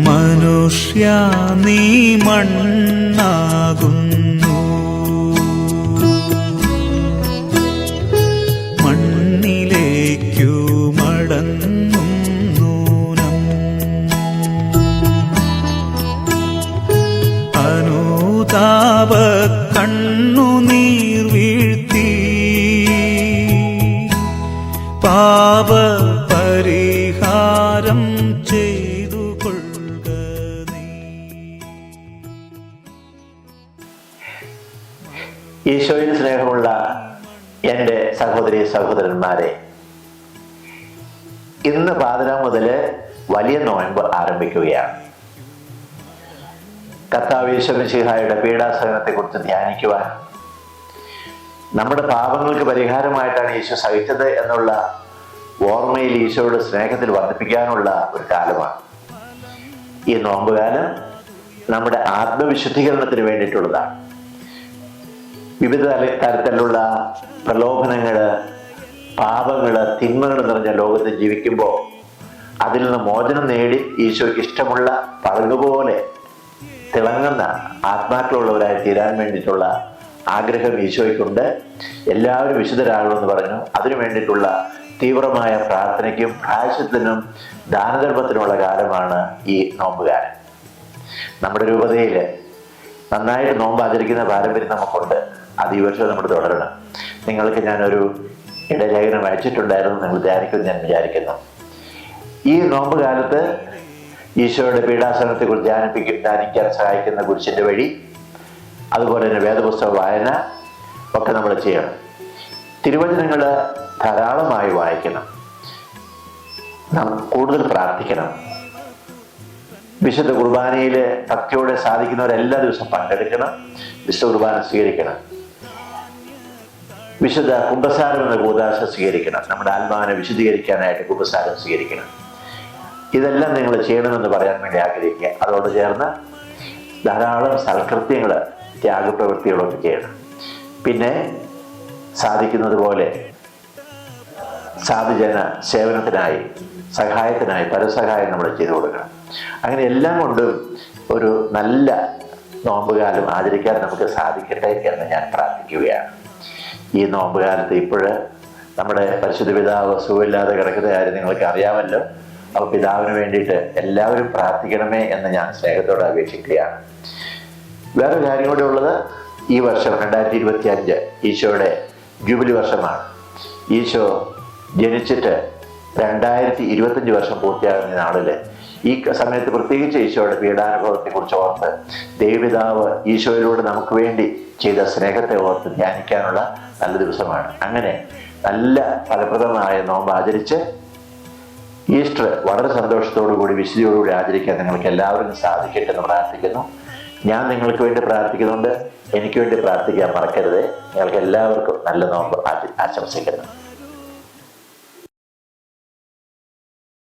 മനുഷ്യ നീ മണ്ണാകുന്നു, മണ്ണിലേക്കു മടങ്ങും നൂനം. അനുതാപ കണ്ണുനീർ വീഴ്ത്തി പാപ പരിഹാരം ചെയ്തു കൊള്ളുക നീ. ഈശോയിൽ സ്നേഹമുള്ള എൻ്റെ സഹോദരി സഹോദരന്മാരെ, ഇന്ന് പാതിര മുതൽ വലിയ നോയമ്പ് ആരംഭിക്കുകയാണ്. കർത്താവ് യേശു മിശിഹായുടെ പീഡാസഹനത്തെ കുറിച്ച് ധ്യാനിക്കുവാൻ, നമ്മുടെ പാപങ്ങൾക്ക് പരിഹാരമായിട്ടാണ് ഈശോ സഹിച്ചത് എന്നുള്ള ഓർമ്മയിൽ ഈശോയുടെ സ്നേഹത്തിൽ വർദ്ധിപ്പിക്കാനുള്ള ഒരു കാലമാണ് ഈ നോമ്പുകാലം. നമ്മുടെ ആത്മവിശുദ്ധീകരണത്തിന് വേണ്ടിയിട്ടുള്ളതാണ്. വിവിധ തരത്തിലുള്ള പ്രലോഭനങ്ങള്, പാപങ്ങള്, തിന്മകൾ നിറഞ്ഞ ലോകത്ത് ജീവിക്കുമ്പോൾ അതിൽ നിന്ന് മോചനം നേടി ഈശോയ്ക്ക് ഇഷ്ടമുള്ള പഴകുപോലെ തിളങ്ങുന്ന ആത്മാക്കളുള്ളവരായി തീരാൻ വേണ്ടിയിട്ടുള്ള ആഗ്രഹം ഈശോയ്ക്കുണ്ട്. എല്ലാവരും വിശുദ്ധരാകണമെന്ന് പറഞ്ഞു. അതിനു വേണ്ടിയിട്ടുള്ള തീവ്രമായ പ്രാർത്ഥനയ്ക്കും പ്രായശ്ചിത്തത്തിനും ദാനധർമ്മത്തിനുമുള്ള കാലമാണ് ഈ നോമ്പുകാലം. നമ്മുടെ രൂപതയിൽ നന്നായിട്ട് നോമ്പ് ആചരിക്കുന്ന പാരമ്പര്യം നമുക്കുണ്ട്. അത് ഈ വർഷം നമ്മൾ തുടരണം. നിങ്ങൾക്ക് ഞാനൊരു ഇടലേഖനം അയച്ചിട്ടുണ്ടായിരുന്നു, നിങ്ങൾ ധ്യാനിക്കുമെന്ന് ഞാൻ വിചാരിക്കുന്നു. ഈ നോമ്പ് കാലത്ത് ഈശോയുടെ പീഡാസഹനത്തെക്കുറിച്ച് ധ്യാനിക്കാൻ സഹായിക്കുന്ന കുരിശിൻ്റെ വഴി, അതുപോലെ തന്നെ വേദപുസ്തക വായന ഒക്കെ നമ്മൾ ചെയ്യണം. തിരുവചനങ്ങൾ ധാരാളമായി വായിക്കണം, നാം കൂടുതൽ പ്രാർത്ഥിക്കണം. വിശുദ്ധ കുർബാനയിൽ ഭക്തിയോടെ സാധിക്കുന്നവരെല്ലാ ദിവസവും പങ്കെടുക്കണം, വിശുദ്ധ കുർബാന സ്വീകരിക്കണം. വിശുദ്ധ കുമ്പസാരം എന്ന കൂദാശ സ്വീകരിക്കണം. നമ്മുടെ ആത്മാവിനെ വിശുദ്ധീകരിക്കാനായിട്ട് കുമ്പസാരം സ്വീകരിക്കണം. ഇതെല്ലാം നിങ്ങൾ ചെയ്യണമെന്ന് പറയാൻ വേണ്ടി ആഗ്രഹിക്കുക. അതോട് ചേർന്ന് ധാരാളം സൽകൃത്യങ്ങൾ, ത്യാഗപ്രവൃത്തികളൊക്കെ ചെയ്യണം. പിന്നെ സാധിക്കുന്നത് പോലെ സാധുജന സേവനത്തിനായി, സഹായത്തിനായി പരസഹായം നമ്മൾ ചെയ്തു കൊടുക്കണം. അങ്ങനെ എല്ലാം കൊണ്ടും ഒരു നല്ല നോമ്പുകാലം ആചരിക്കാൻ നമുക്ക് സാധിക്കട്ടെ എന്ന് ഞാൻ പ്രാർത്ഥിക്കുകയാണ്. ഈ നോമ്പുകാലത്ത് ഇപ്പോഴ് നമ്മുടെ പരിശുദ്ധ പിതാവ് സുഖമില്ലാതെ കിടക്കുന്ന കാര്യം നിങ്ങൾക്ക് അറിയാമല്ലോ. അപ്പോൾ പിതാവിന് വേണ്ടിയിട്ട് എല്ലാവരും പ്രാർത്ഥിക്കണമേ എന്ന് ഞാൻ സ്നേഹത്തോടെ അപേക്ഷിക്കുകയാണ്. വേറെ കാര്യം കൂടെ ഉള്ളത്, ഈ വർഷം 2025 ഈശോയുടെ ജൂബിലി വർഷമാണ്. ഈശോ ജനിച്ചിട്ട് 2025 വർഷം പൂർത്തിയാകുന്ന നാളിൽ ഈ സമയത്ത് പ്രത്യേകിച്ച് ഈശോയുടെ പീഡാനുഭവത്തെക്കുറിച്ച് ഓർത്ത് ദൈവപിതാവ് ഈശോയിലൂടെ നമുക്ക് വേണ്ടി ചെയ്ത സ്നേഹത്തെ ഓർത്ത് ധ്യാനിക്കാനുള്ള നല്ല ദിവസമാണ്. അങ്ങനെ നല്ല ഫലപ്രദമായ നോമ്പ് ആചരിച്ച് ഈസ്റ്റർ വളരെ സന്തോഷത്തോടുകൂടി വിശുദ്ധിയോടുകൂടി ആചരിക്കാൻ നിങ്ങൾക്ക് എല്ലാവർക്കും സാധിക്കട്ടെ എന്ന് പ്രാർത്ഥിക്കുന്നു. ഞാൻ നിങ്ങൾക്ക് വേണ്ടി പ്രാർത്ഥിക്കുന്നുണ്ട്. എനിക്ക് വേണ്ടി പ്രാർത്ഥിക്കാൻ മറക്കരുത്. നിങ്ങൾക്ക് എല്ലാവർക്കും നല്ല നോമ്പ് ആശംസിക്കുന്നു.